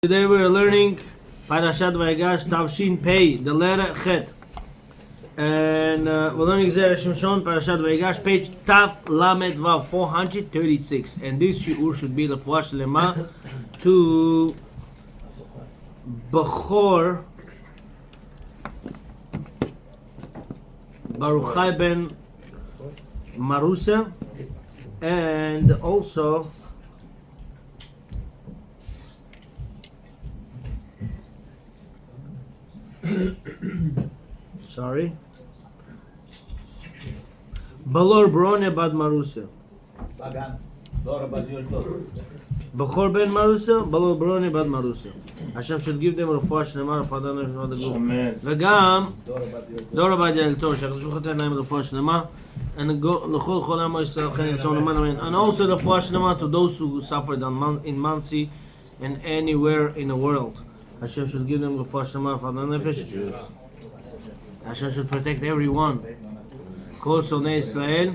Today we are learning Parashat Vayigash Tavshin Pei, the letter Chet. And we're learning Zera Shimshon, Parashat Vayigash, page Tav Lamed Vav 436. And this shiur should be the Fuash Lema to Bechor Baruchai ben Marusa, and also sorry, Balor Brone Bad Marusa. Bechor ben Marusa, Balor Brone Bad Marusa. Hashem should give them refuah shlema, refuah dana, refuah daguf. וגם דור עבד ילתו, שהקדוש ברוך הוא ייתן להם רפואה שלמה, and go לכל כל עם ישראל חיים ירצון למען אמן. And also רפואה שלמה to those who suffered in Mansi and anywhere in the world. Hashem should give them refuah shlema, refuah dana nefesh. Hashem should protect everyone. כל שונאי ישראל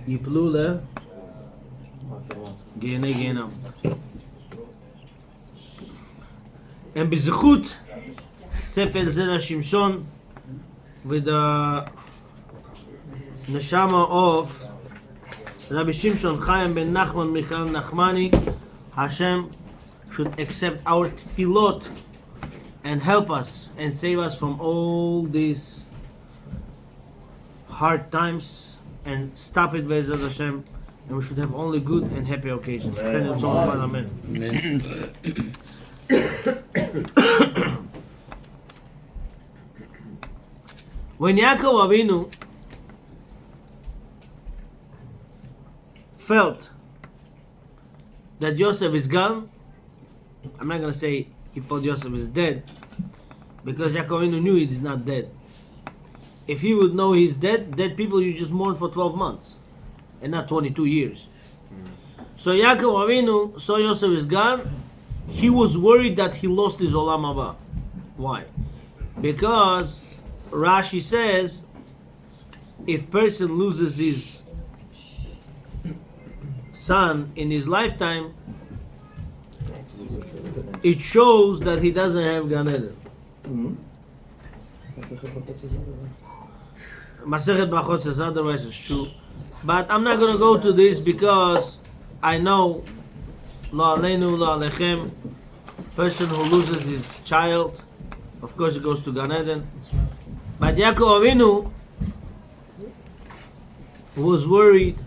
יפלו לגיהני גיהנם. And בזכות ספר זרע שמשון with the neshama of Rabbi Shimshon Chaim ben Nachman Michael Nachmani, Hashem should accept our tefillot and help us and save us from all these hard times and stop it Be'ezrat Hashem, and we should have only good and happy occasions. Amen. Amen. When Yaakov Avinu felt that Yosef is gone, I'm not going to say he thought Yosef is dead, because Yaakov Avinu knew he is not dead. If he would know he's dead, dead people you just mourn for 12 months and not 22 years. So Yaakov Avinu saw Yosef is gone. He was worried that he lost his Olam Haba. Why? Because Rashi says if person loses his son in his lifetime, it shows that he doesn't have Gan Eden. Masechet Brachot says otherwise it's true. But I'm not going to go to this because I know Lo Aleinu, Lo Alechem, person who loses his child, of course it goes to Gan Eden. But Yaakov Avinu was worried,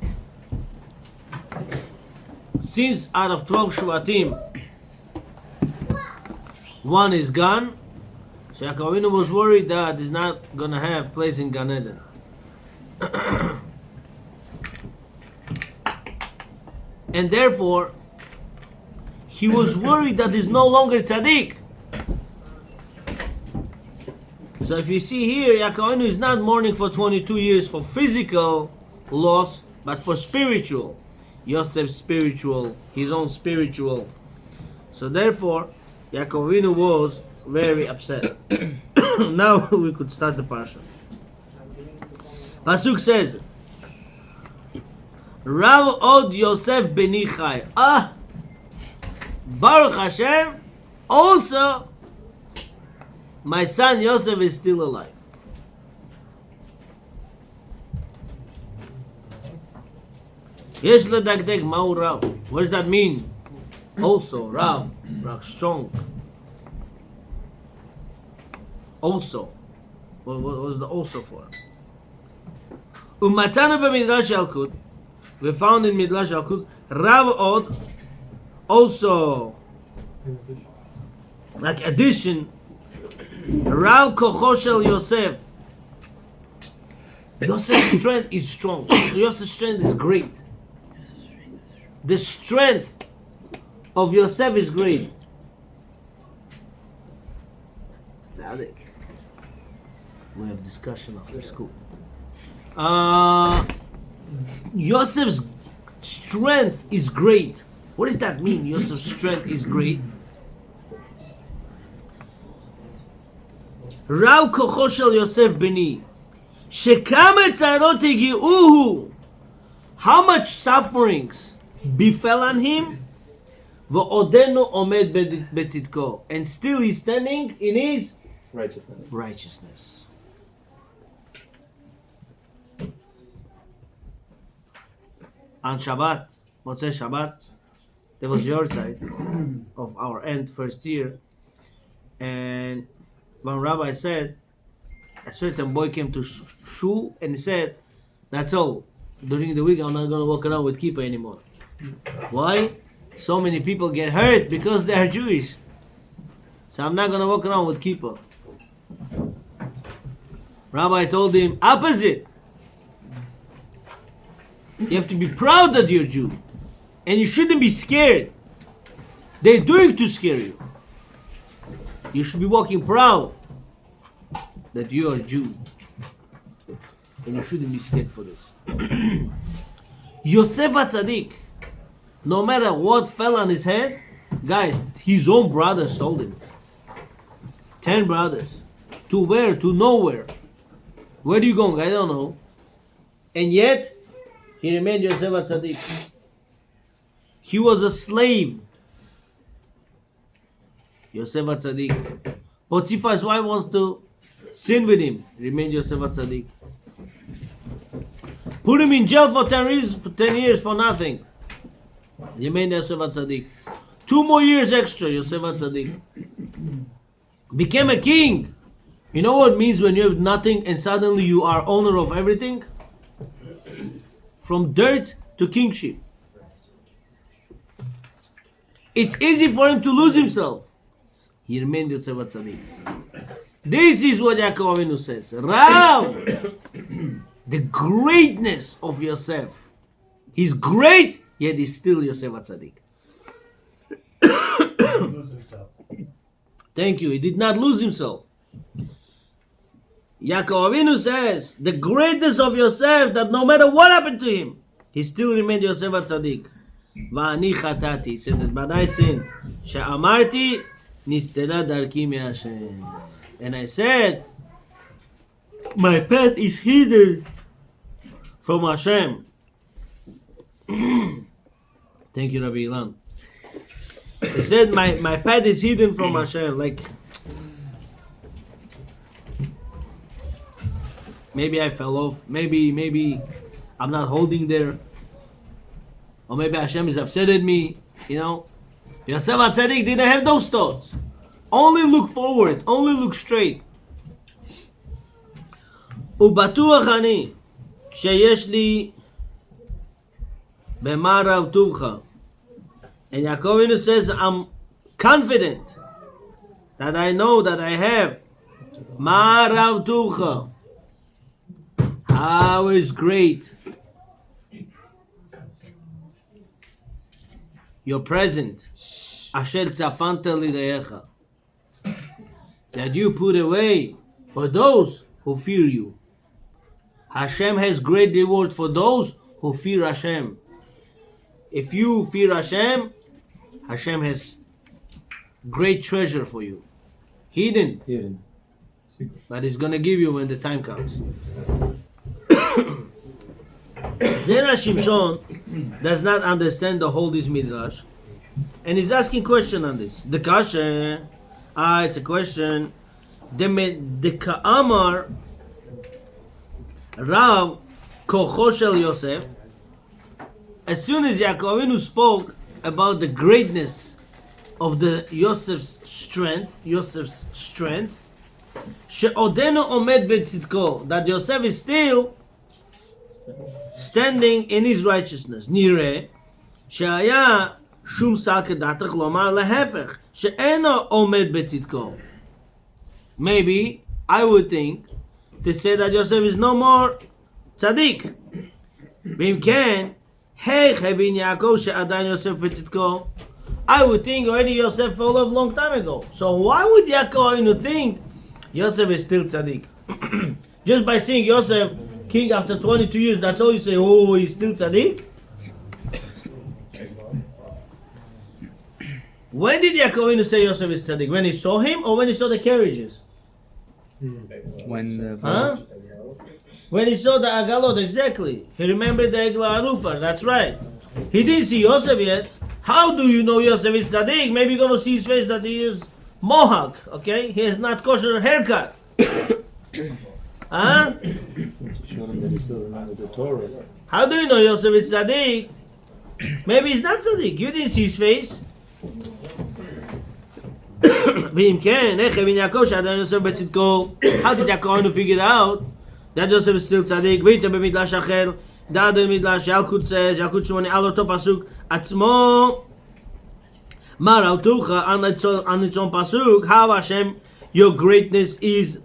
since out of 12 Shvatim, one is gone, so Yaakov Avinu was worried that he's not going to have place in Gan Eden. And therefore, he was worried that he's no longer tzaddik. So if you see here, Yaakov Avinu is not mourning for 22 years for physical loss, but for spiritual. Yosef's spiritual, his own spiritual. So therefore, Yaakov Avinu was very upset. Now we could start the parsha. Pasuk says, Rav od Yosef beni chai. Baruch Hashem, also my son Yosef is still alive. Yesh ledagdeg ma'u Rav. What does that mean? Also, Rav, strong. Also. What was the also for? Umatzanu b'midrash Yalkut. We found in Midrash Yalkut, Rav od, also, like addition, Rav kocho shel Yosef. Yosef's strength is strong. Yosef's strength is great. The strength of Yosef is great. haTzadik. We have discussion after school. Yosef's strength is great. What does that mean? Yosef's strength is great. Rav kocho shel Yosef beni, shekama tzarot higiuhu. How much sufferings befell on him? V'odenu omed betzidko. And still he's standing in his righteousness. On Shabbat, Motzei Shabbat, there was your side of our end first year, and one rabbi said a certain boy came to shul and he said, "That's all. During the week, I'm not gonna walk around with kippah anymore." Why? So many people get hurt because they are Jewish. So I'm not gonna walk around with kippah. Rabbi told him opposite. You have to be proud that you're Jew. And you shouldn't be scared. They're doing to scare you. You should be walking proud that you are Jew. And you shouldn't be scared for this. Yosef haTzadik, no matter what fell on his head, guys, his own brothers told him. 10 brothers. To where? To nowhere. Where are you going? I don't know. And yet, he remained Yosef haTzadik. He was a slave. Yosef haTzadik. Potiphar's wife wants to sin with him. Remained Yosef haTzadik. Put him in jail for 10 years for nothing. Remained Yosef haTzadik. 2 more years extra, Yosef haTzadik. Became a king. You know what it means when you have nothing and suddenly you are owner of everything? From dirt to kingship. It's easy for him to lose himself. He remained Yosef haTzadik. This is what Yaakov Avinu says. Rav, the greatness of Yosef. He's great, yet he's still Yosef haTzadik. Lose himself. Thank you. He did not lose himself. Yaakov Avinu says the greatness of Yosef, that no matter what happened to him, he still remained Yosef haTzadik. Va'ani chatati, he said that, but I sinned. She'amarti nistera darki me'Hashem. And I said, my path is hidden from Hashem. Thank you, Rabbi Ilan. He said, my path is hidden from Hashem. Like, maybe I fell off. Maybe I'm not holding there. Or maybe Hashem is upset at me. You know? Yosef haTzadik didn't have those thoughts. Only look forward. Only look straight. ובטוח אני שיש לי במה רב טובך. And Yaakov Avinu says, I'm confident that I know that I have מה רב טובך. How is great your present, אשר צפנת ליראיך, that you put away for those who fear you. Hashem has great reward for those who fear Hashem. If you fear Hashem, Hashem has great treasure for you. Hidden. But He's gonna give you when the time comes. Zera Shimshon does not understand the whole this midrash, and he's asking question on this. The kasha, it's a question. The ka'amar Rav kocho shel Yosef. As soon as Yaakov Avinu spoke about the greatness of the Yosef's strength, she'odenu omed betzidko, that Yosef is still standing in his righteousness. Nireh she'aya shum sak datach lomar lehefech she'eno omed betzidko. Maybe I would think to say that Yosef is no more tzaddik. V'im ken hey chavin Yaakov she'adan Yosef betzidko. I would think already Yosef fell off long time ago. So why would Yaakov Avinu think Yosef is still tzaddik? Just by seeing Yosef king after 22 years, that's all you say, oh, he's still tzaddik? When did Yaakov Avinu say Yosef is tzaddik? When he saw him or when he saw the carriages? When When he saw the agalot, exactly. He remembered the egla arufa, that's right. He didn't see Yosef yet. How do you know Yosef is tzaddik? Maybe you're going to see his face that he is mohawk, okay? He has not kosher haircut. Huh? Show them that he still remembers the Torah. How do you know Yosef is tzaddik? Maybe he's not tzaddik. You didn't see his face. ואם כן, איך הבין יעקב שעדיין יוסף בצדקו? How did Yaakov figure out that Yosef is still tzaddik? ואיתה במדרש אחר, דעת במדרש ילקוט says, ילקוט 8 על אותו פסוק עצמו, מה ראותוך on its own pasuk, how Hashem, your goodness is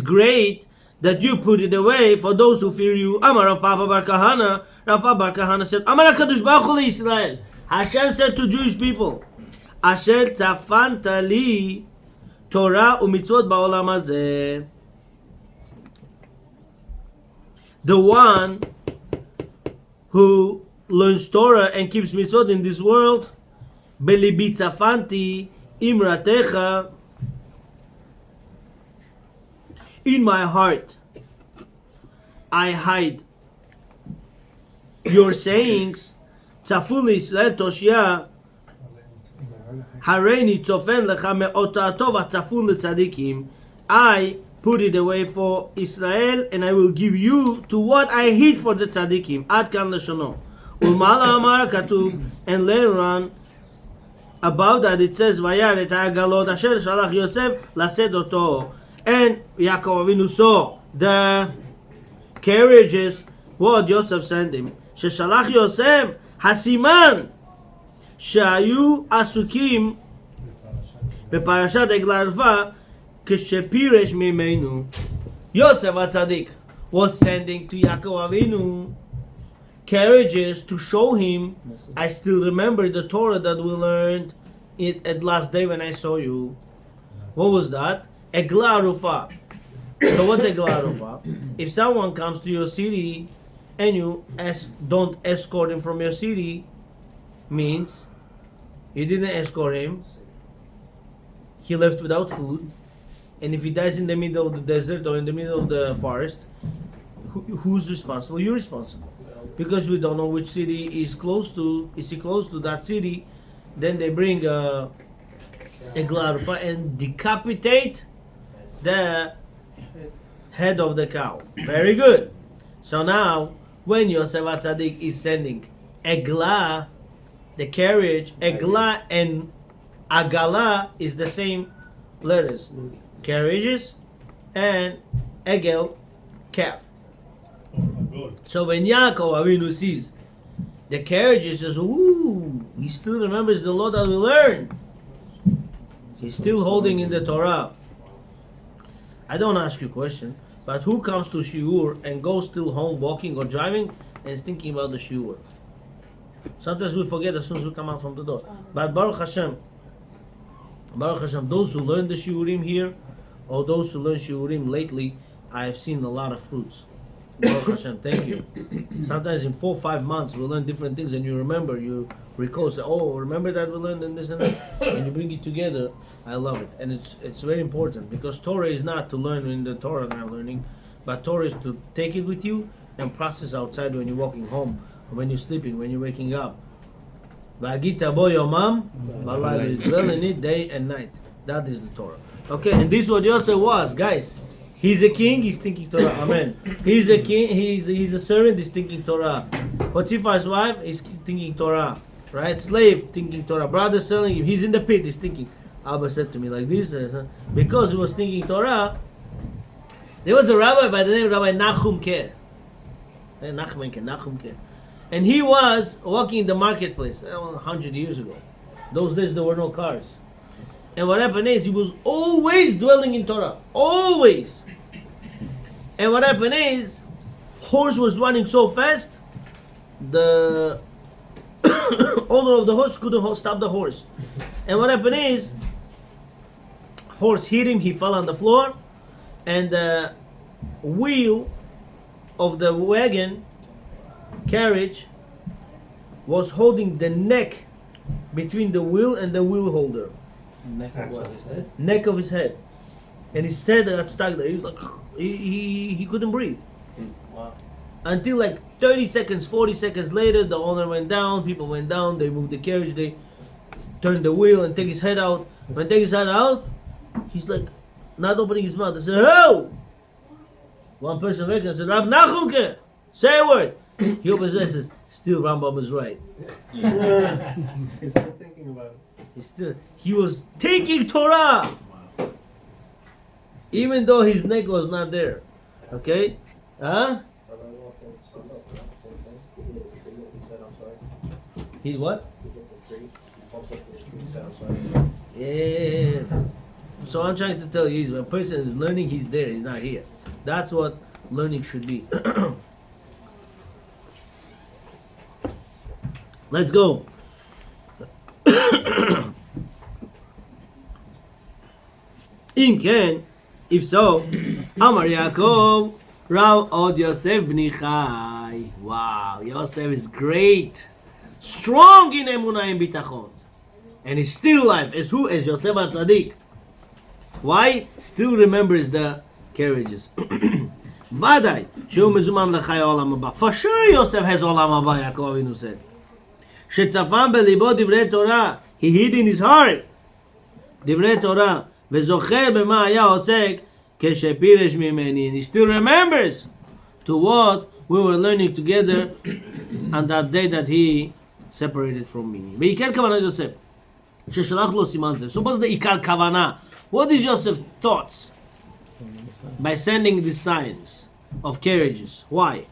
great, that you put it away for those who fear you. Amar Rav Papa Bar Kahana, Rav Papa Bar Kahana said, Amar HaKadosh Baruch Hu Israel. Hashem said to Jewish people, Asher tzafanta li Torah u'mitzvot ba'olam hazeh. The one who learns Torah and keeps mitzvot in this world, belibi tzafanti imratecha, in my heart I hide your sayings. צפון לישראל תושיע, הריני צופן לך מאותתו וצפון לצדיקים. I put it away for Israel and I will give you to what I hid for the tzadikim. עד כאן לשונו. ולמעלה אמר כתוב, and later on about that it says, וירא את העגלות אשר שלח יוסף לשאת אותו. And Yaakov Avinu saw the carriages what Yosef sent him. ששלח יוסף הסימן שהיו עסוקים בפרשת עגלה ערווה כשפירש ממנו. Yosef HaTzadik was sending to Yaakov Avinu carriages to show him, I still remember the Torah that we learned it at last day when I saw you. What was that? Egla Rufa. So what's Egla Rufa? If someone comes to your city and you don't escort him from your city, means you didn't escort him, he left without food, and if he dies in the middle of the desert or in the middle of the forest, who's responsible? You're responsible. Because we don't know which city is close to. Is he close to that city? Then they bring a glarufa and decapitate the head of the cow. Very good. So now, when Yosef HaTzadik is sending Eglah, the carriage, Eglah and Agala is the same letters. Carriages and Egel, calf. So when Yaakov Avinu sees the carriages, he says, ooh, he still remembers the law that we learned. He's still holding in the Torah. I don't ask you a question, but who comes to Shiur and goes still home walking or driving and is thinking about the Shiur? Sometimes we forget as soon as we come out from the door. But Baruch Hashem, those who learn the Shiurim here, or those who learn Shiurim lately, I have seen a lot of fruits. Baruch Hashem, thank you. Sometimes in 4 or 5 months we learn different things and you remember, you recall, say, oh, remember that we learned and this and that, and you bring it together. I love it, and it's very important, because Torah is not to learn in the Torah that I'm learning, but Torah is to take it with you and process outside when you're walking home, or when you're sleeping, when you're waking up. V'agita bo yomam, v'alayla, dwell in it day and night. That is the Torah. Okay, and this is what Yosef was, guys. He's a king, he's thinking Torah. Amen. He's a king, he's a servant, he's thinking Torah. Potiphar's wife is thinking Torah. Right? Slave thinking Torah. Brother selling him, he's in the pit, he's thinking. Abba said to me like this, because he was thinking Torah. There was a rabbi by the name of Rabbi Nachum Ker. Nachum Ker. And he was walking in the marketplace 100 years ago. Those days there were no cars. And what happened is he was always dwelling in Torah. Always. And what happened is, horse was running so fast, the owner of the horse couldn't stop the horse. And what happened is, horse hit him, he fell on the floor, and the wheel of the wagon carriage was holding the neck between the wheel and the wheel holder. Neck of his head? Neck of his head. And his head got stuck there. He was like, he couldn't breathe. Wow. until like 30 seconds, 40 seconds later, the owner went down, people went down, they moved the carriage, they turned the wheel and take his head out. When they take his head out, he's like not opening his mouth. They said, "Oh!" One person recognized, said, "Rab Nachumke, say a word." He opens his eyes and says, "Still Rambam is right." He's still thinking about it. He was taking Torah, even though his neck was not there. Okay? Huh? He what? Yeah. So I'm trying to tell you is when a person is learning, he's there, he's not here. That's what learning should be. Let's go. If so, Amar Yaakov, Rav Yosef b'ni Chai. Wow, Yosef is great, strong in emunah and bitachon, and he's still alive. As who? As Yosef haTzadik. Why? Still remembers the carriages. Vadai, shehu mezuman l'chai olam haba. For sure, Yosef has olam haba. Yaakov Avinu said. Shetzafam belibo divrei Torah. He hid in his heart divrei Torah. Vezocher b'ma haya osek keshepiresh mimeni. And he still remembers to what we were learning together on that day that he separated from me. Ve'ikar kavanah Yosef. Sheshalach lo siman zeh. So what's the ikar kavanah? What is Joseph's thoughts by sending the signs of carriages? Why?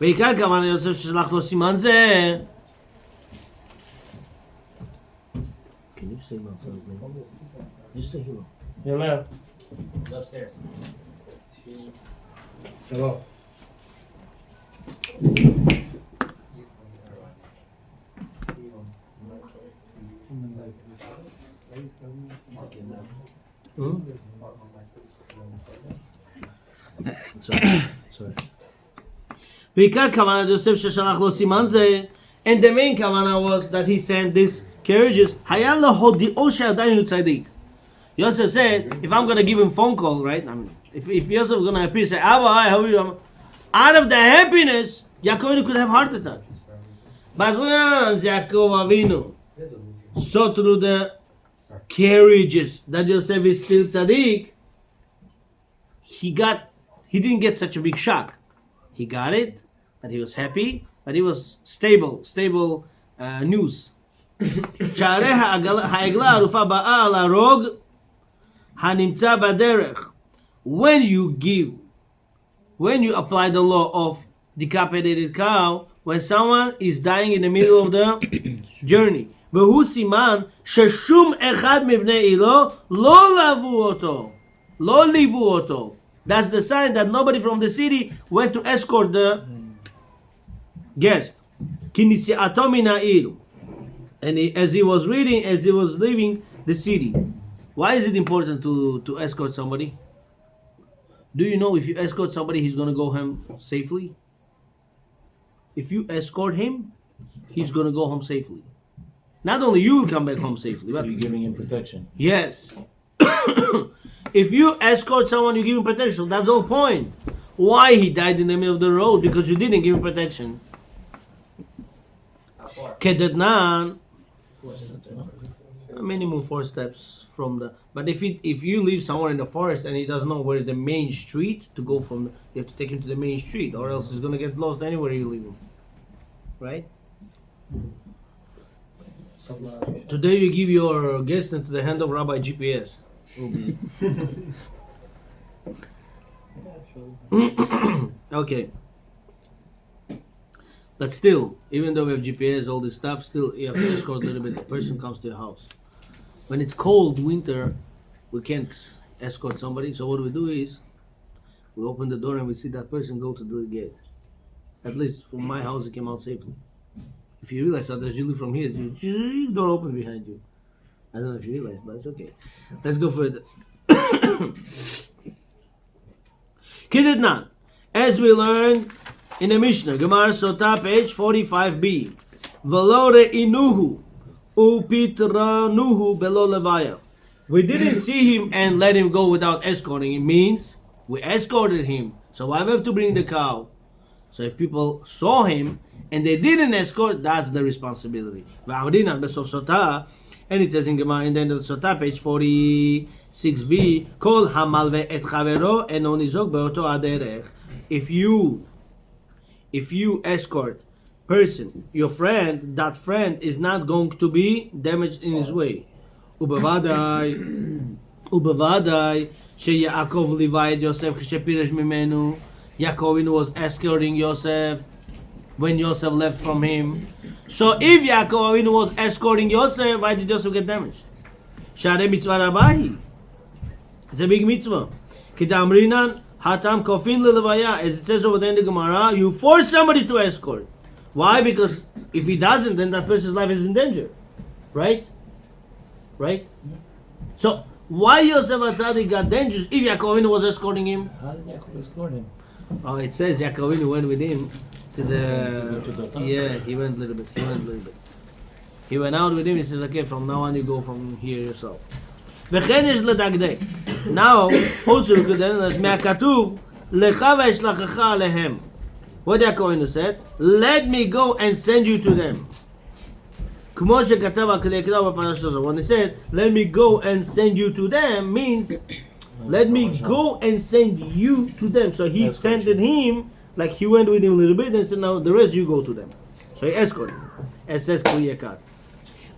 Ve'ikar kavanah Yosef sheshalach lo siman zeh. Can you say my son's name? Just say hello. Hello. He's upstairs. Hello. Sorry. Ve'ikar kavanah Yosef sheshalach lo siman zeh. And the main kavanah was that he sent these carriages. Hayan lahodi osha adayin haTzadik. Yosef said, if I'm going to give him phone call, right? I mean, if Yosef is going to appear, say, Abba, hi, how are you? Out of the happiness, Yaakov could have heart attack. But once Yaakov Avinu saw through the carriages that Yosef is still tzaddik, he didn't get such a big shock. He got it, but he was happy, but he was stable news. שערי העגלה ערופה באה על הרוג הנמצא בדרך. When you apply the law of decapitated cow, when someone is dying in the middle of the journey, והוא סימן ששום אחד מבני עילו לא ליוו אותו. That's the sign that nobody from the city went to escort the guest. כי נסיעתו מן העיר. And as he was leaving the city. Why is it important to escort somebody? Do you know if you escort somebody, he's going to go home safely? If you escort him, he's going to go home safely. Not only you will come back home safely, but You're giving him protection. yes. If you escort someone, you give him protection. That's the whole point. Why he died in the middle of the road? Because you didn't give him protection. Kedetnan. Minimum 4 steps from the. But if you live somewhere in the forest and he doesn't know where is the main street to go from, you have to take him to the main street, or else he's gonna get lost anywhere you leave him. Right? Today you give your guest into the hand of Rabbi GPS. Okay. But still, even though we have GPS, all this stuff, still you have to escort a little bit. The person comes to your house. When it's cold winter, we can't escort somebody. So what we do is, we open the door and we see that person go to the gate. At least from my house, it came out safely. If you realize that there's usually from here, the door open behind you. I don't know if you realize, but it's okay. Let's go further. Kididnan, as we learned in the Mishnah, Gemara Sotah, page 45b. Velore inuhu upitranuhu belo levaya. We didn't see him and let him go without escorting. It means we escorted him. So why we have to bring the cow? So if people saw him and they didn't escort, that's the responsibility. And it says in Gemara in the end of the Sotah, page 46b, Kol hamalve et chavero eno nizok beoto aderech. If you escort person, your friend, that friend is not going to be damaged in his way. Ubavadai sheYaakov liva et Yosef kshepiresh mimenu. Yaakov was escorting Yosef when Yosef left from him. So if Yaakov was escorting Yosef, why did Yosef get damaged? Share mitzvah rabahi. It's a big mitzvah. Kitamrinan hatam kofin lelevaya. As it says over there in the Gemara, you force somebody to escort. Why? Because if he doesn't, then that person's life is in danger. Right? Right? So why Yosef haTzadik got dangerous if Yaakov was escorting him? How did Yaakov escort him? Oh, it says Yaakov went with him to the... To the top? Yeah, he went a little bit. He went out with him. He says, okay, from now on you go from here yourself. Now, also we could analyze מהכתוב לך ואשלחך עליהם. What Yaakov said? Let me go and send you to them. כמו שכתב הכתוב בפרשה הזאת. When he said, let me go and send you to them, means let me go and send you to them. So he sent him, like he went with him a little bit and said, now the rest you go to them. So he escorted him. It says Kliyakad.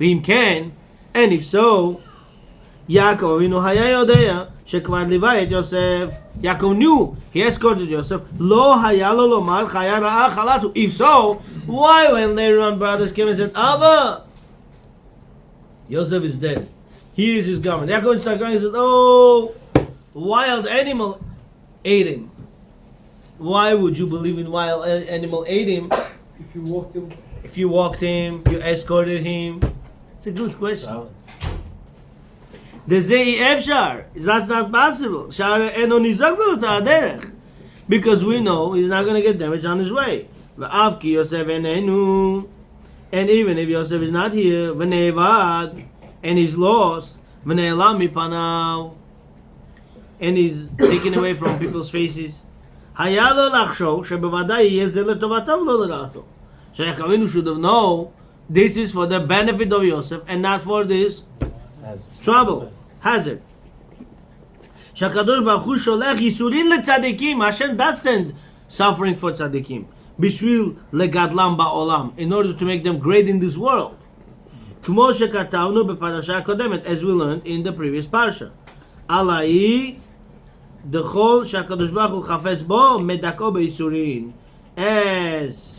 ואם כן, and if so, Yaakov Avinu היה יודע שכבר ליווה את יוסף. Yaakov knew he escorted Yosef. לא היה לו לומר חיה רעה חלתו. If so, why when later on brothers came and said, Abba, Yosef is dead. Here is his garment. Yaakov started crying and said, oh, wild animal ate him. Why would you believe in wild animal ate him? If you walked him. If you walked him, you escorted him. It's a good question. That's not possible. Because we know he's not going to get damaged on his way. And even if Yosef is not here, and he's lost, and he's taken away from people's faces, so Yaakov should have known this is for the benefit of Yosef and not for this trouble, hazard. Shakadosh Baruch Hu sholech yisurin letzadikim. Hashem does send suffering for tzadikim. Bishvil legadlam ba'olam, in order to make them great in this world. Kmo shekatavnu beparasha kodemet, as we learned in the previous parsha. Alai dechol shakadosh Baruch Hu chafetz bo medako beisurin, as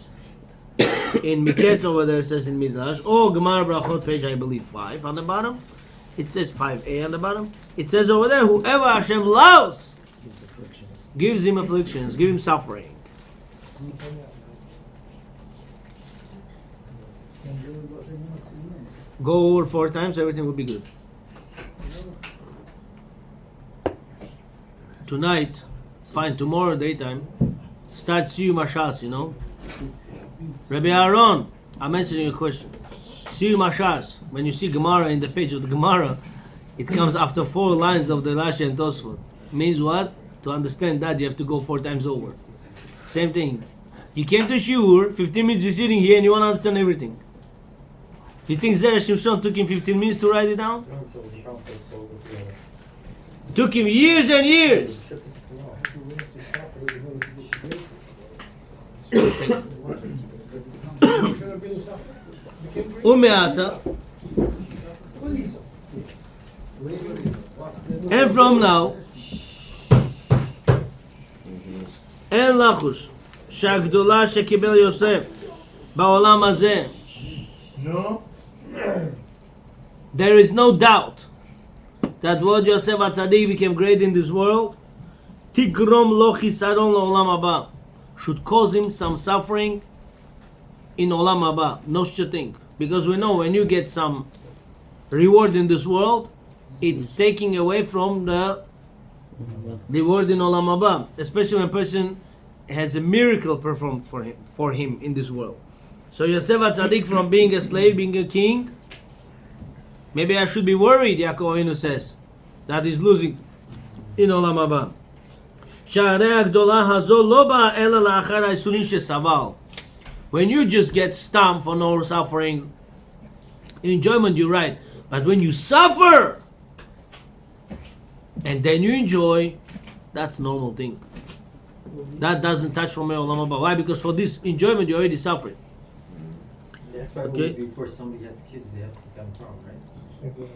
in Miketz over there it says in Midrash, or Gemara Brachot page I believe 5 on the bottom. It says 5a on the bottom. It says over there, whoever Hashem loves gives him afflictions, gives him suffering. Go over 4 times, everything will be good. Tonight, fine, tomorrow daytime, start Siyu Mashas, you know. Rabbi Aaron, I'm answering your question. Siyu Mashas, when you see Gemara in the page of the Gemara, it comes after 4 lines of the Rashi and Tosfot. Means what? To understand that you have to go 4 times over. Same thing. You came to Shiur, 15 minutes you're sitting here and you want to understand everything. You think Zera Shimshon took him 15 minutes to write it down? Took him years and years. Umeata. And from now, אין לחוש שהגדולה שקיבל יוסף בעולם הזה, there is no doubt that what Yosef haTzadik became great in this world, תגרום לו חיסרון לעולם הבא, should cause him some suffering in olam haba, no such thing. Because we know when you get some reward in this world, it's taking away from the reward in olam haba, especially when a person has a miracle performed for him in this world. So Yosef haTzadik, from being a slave, being a king, maybe I should be worried, Yaakov Avinu says, that he's losing in olam haba. שהרי הגדולה הזו לא באה אלא לאחר האיסורים שסבל. When you just get stumped for no suffering, enjoyment, you're right. But when you suffer, and then you enjoy, that's normal thing. That doesn't touch from Olam Haba. Why? Because for this enjoyment, you're already suffering. That's why Okay. before somebody has kids, they have to come from, right?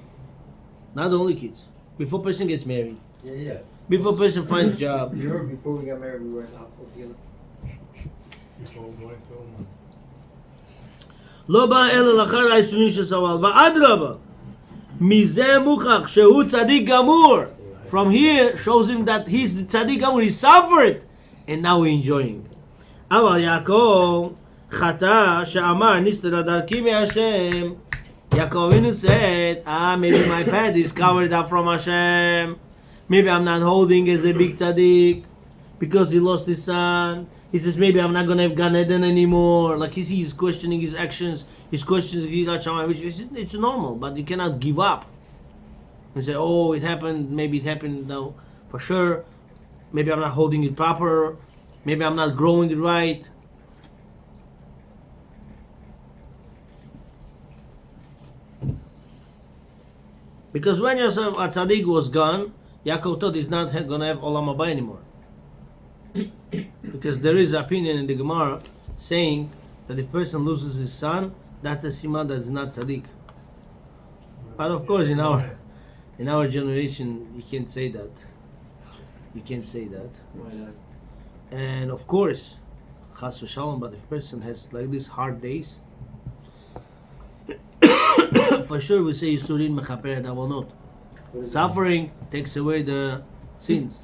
Not only kids. Before person gets married. Yeah. Before person finds a job. You remember before we got married, we were in the household together? לא בא אלא לאחר האיסורים שסבל. ואדרבה, מזה מוכח שהוא צדיק גמור. From here shows him that he's the tzaddik gamur. He suffered, and now we're enjoying. אבל יעקב חטא שאמר נסתר דרכי מהשם. Yaakov Avinu said, maybe my path is covered up from Hashem. Maybe I'm not holding as a big tzaddik because he lost his son. He says, maybe I'm not going to have Gan Eden anymore. Like he's questioning his actions. He's questioning Gilat Shammai, which it's normal, but you cannot give up. And say, oh, it happened, maybe it happened, no, for sure. Maybe I'm not holding it proper. Maybe I'm not growing it right. Because when Yosef haTzadik was gone, Yaakov thought he's not going to have Olam Haba anymore. Because there is opinion in the Gemara saying that if person loses his son, that's a siman that's not tzaddik. But of course, in our generation, you can't say that. You can't say that. Why not? And of course, chas v'shalom, but if person has like these hard days, for sure we say Yisurin mechaper et avonot. Suffering takes away the sins.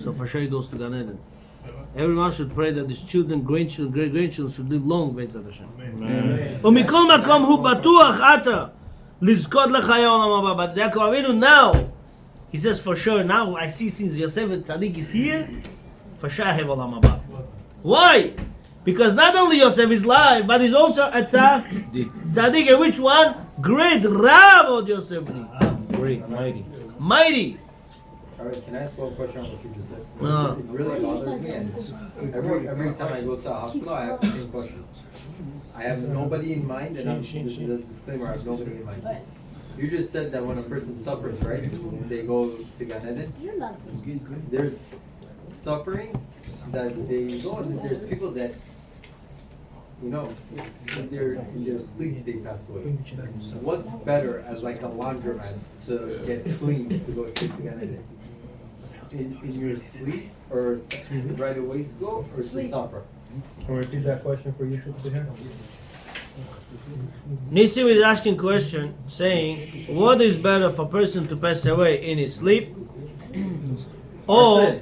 So for sure he goes to Gan Eden. Everyone should pray that his children, grandchildren, great-grandchildren should live long, Be'ezrat Hashem. ומכל מקום הוא בטוח עתה לזכות לחיי עולם הבא. But Yaakov Avinu now, he says for sure, now I see since Yosef Tzaddik is here, for sure I have Olam Haba. Why? Because not only Yosef is alive, but he's also a tzaddik. And which one? Great Rav of Yosef. Great, Mighty. Alright, can I ask one question on what you just said? No. It really bothers me, and every time I go to a hospital, I have the same question. I have nobody in mind, and this is a disclaimer, I have nobody in mind. You just said that when a person suffers, right, they go to Gan Eden. There's suffering that they go, and there's people that, you know, in their sleep they pass away. What's better as like a laundromat to get clean to go straight to Gan Eden? In your sleep, or right away to go, or to suffer? Can we repeat that question for YouTube to him? Nissim is asking question saying, what is better for a person to pass away in his sleep, or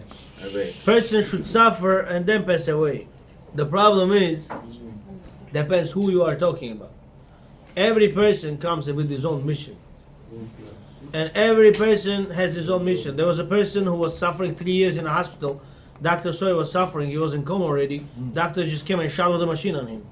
person should suffer and then pass away? The problem is, depends who you are talking about. Every person comes with his own mission. And every person has his own mission. There was a person who was suffering 3 years in a hospital. Doctor saw he was suffering. He was in coma already. Doctor just came and shot with a machine on him.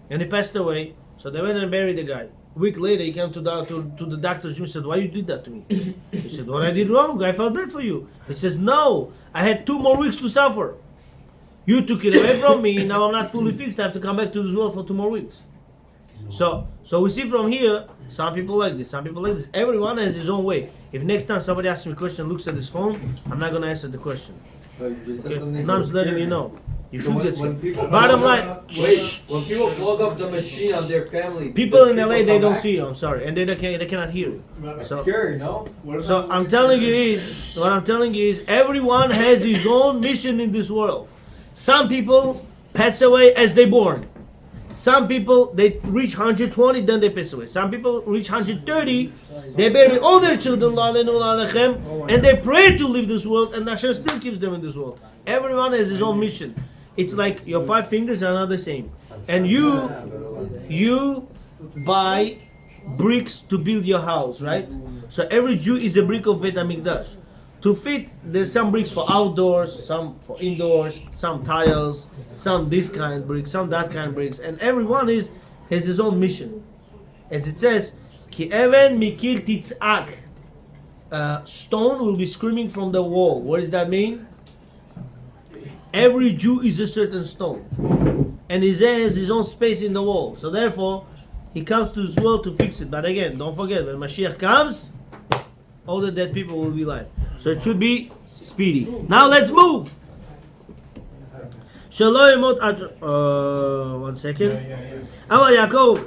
And he passed away. So they went and buried the guy. A week later, he came to the doctor's room and said, why you did that to me? He said, what I did wrong? I felt bad for you. He says, no, I had 2 more weeks to suffer. You took it away from me. Now I'm not fully fixed. I have to come back to this world for 2 more weeks. So we see from here, some people like this, some people like this. Everyone has his own way. If next time somebody asks me a question, looks at his phone, I'm not going to answer the question. So you just said Okay? something. Now I'm just letting scared you me. know. You So should when get people scared. Bottom line, when people plug up the machine on their family, people does in LA, they come don't back? see you, I'm sorry. And they cannot hear you. It's So, scary, no? so I'm telling you is, what I'm telling you is, everyone has his own mission in this world. Some people pass away as they born. Some people, they reach 120, then they pass away. Some people reach 130, they bury all their children, and they pray to leave this world, and Hashem still keeps them in this world. Everyone has his own mission. It's like your 5 fingers are not the same. And you buy bricks to build your house, right? So every Jew is a brick of Beit HaMikdash. To fit, there's some bricks for outdoors, some for indoors, some tiles, some this kind of bricks, some that kind of bricks, and everyone has his own mission. As it says, Ki even mikil titzak, stone will be screaming from the wall. What does that mean? every Jew is a certain stone, and he has his own space in the wall. So therefore, he comes to this world to fix it. But again, don't forget, when Mashiach comes, all the dead people will be alive. So it should be speedy. Now let's move. One second. אבל יעקב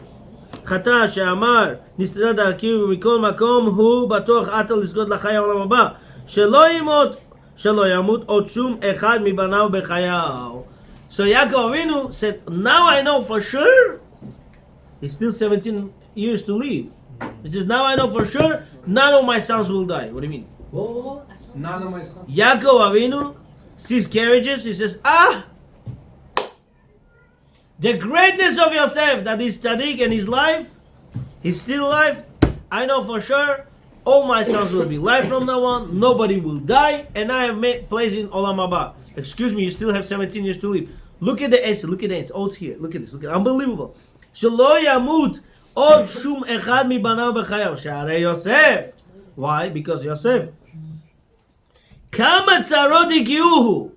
חטא שאמר נסתדה דרכי ומכל מקום הוא בטוח עתה לסגוד לחיי העולם הבא שלא ימות עוד שום אחד מבניו בחייו. So Yaakov Avinu said, now I know for sure he's still 17 years to live. He says, now I know for sure none of my sons will die. What do you mean? None of my sons. Yaakov Avinu sees carriages. He says, the greatness of Yosef, that he's tzaddik and he's live, he's still alive. I know for sure all my sons will be alive from now on. Nobody will die, and I have made place in Olam Haba. Excuse me, you still have 17 years to live. Look at the answer. Look at the answer. Oh, it's here. Look at this. Look at it. Unbelievable. Shelo yamut od shum echad mibanav b'chayav. She'arei Yosef. Why? Because Yosef. Kama tzarot higiuhu.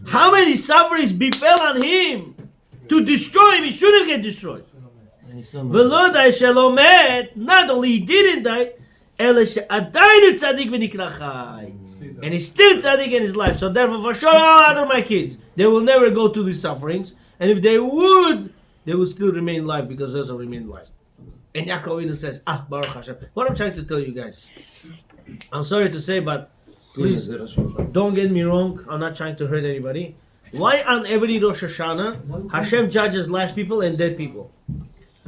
How many sufferings befell on him to destroy him? He shouldn't get destroyed. V'lo dai shelo met. Not only he didn't die, ela she'adayin tzaddik v'nikra chai. And he's still tzaddik in his life. So therefore, for sure, all other my kids, they will never go to these sufferings. And if they would still remain alive because those will remain alive. And Yaakov Avinu says, Baruch Hashem. What I'm trying to tell you guys, I'm sorry to say, but please don't get me wrong. I'm not trying to hurt anybody. Why on every Rosh Hashanah, Hashem judges live people and dead people?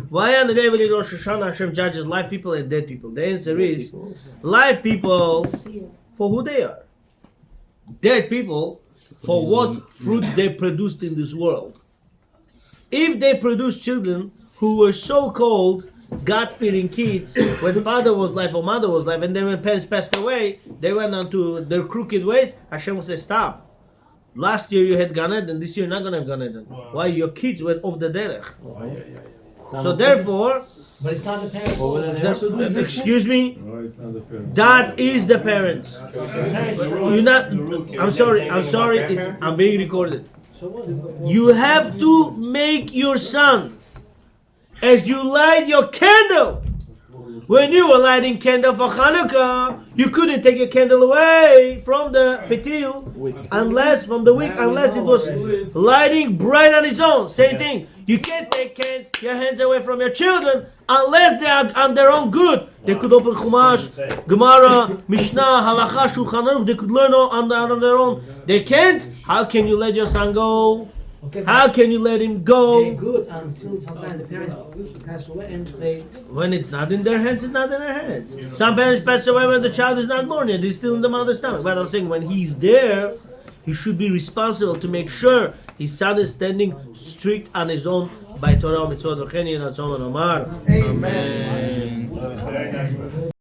Why on every Rosh Hashanah, Hashem judges live people and dead people? The answer is, live people for who they are. Dead people for what fruits they produced in this world. If they produced children who were so-called God-fearing kids, when father was alive or mother was alive, and then when parents passed away, they went on to their crooked ways, Hashem will say, stop. Last year you had Gan Eden, this year you're not going to have Gan Eden. Why? Your kids went off the derech. So therefore, But it's not the parents. excuse me? No, it's not the parents. That is the parents. You're not. I'm sorry. I'm being recorded. You have to make your son, as you light your candle. When you were lighting candle for Hanukkah, you couldn't take your candle away from the petil unless it was lighting bright on its own. Same thing. You can't take your hands away from your children unless they are on their own good. They could open Chumash, Gemara, Mishnah, Halacha, Shulchan Aruch. They could learn on their own. They can't. How can you let your son go? How can you let him go? They're good until sometimes the parents pass away and they... When it's not in their hands, it's not in their hands. Some parents pass away when the child is not born yet. He's still in the mother's stomach. But I'm saying when he's there, he should be responsible to make sure his son is standing strict on his own by Torah, mitzvot, v'cheni, and so on. Amen.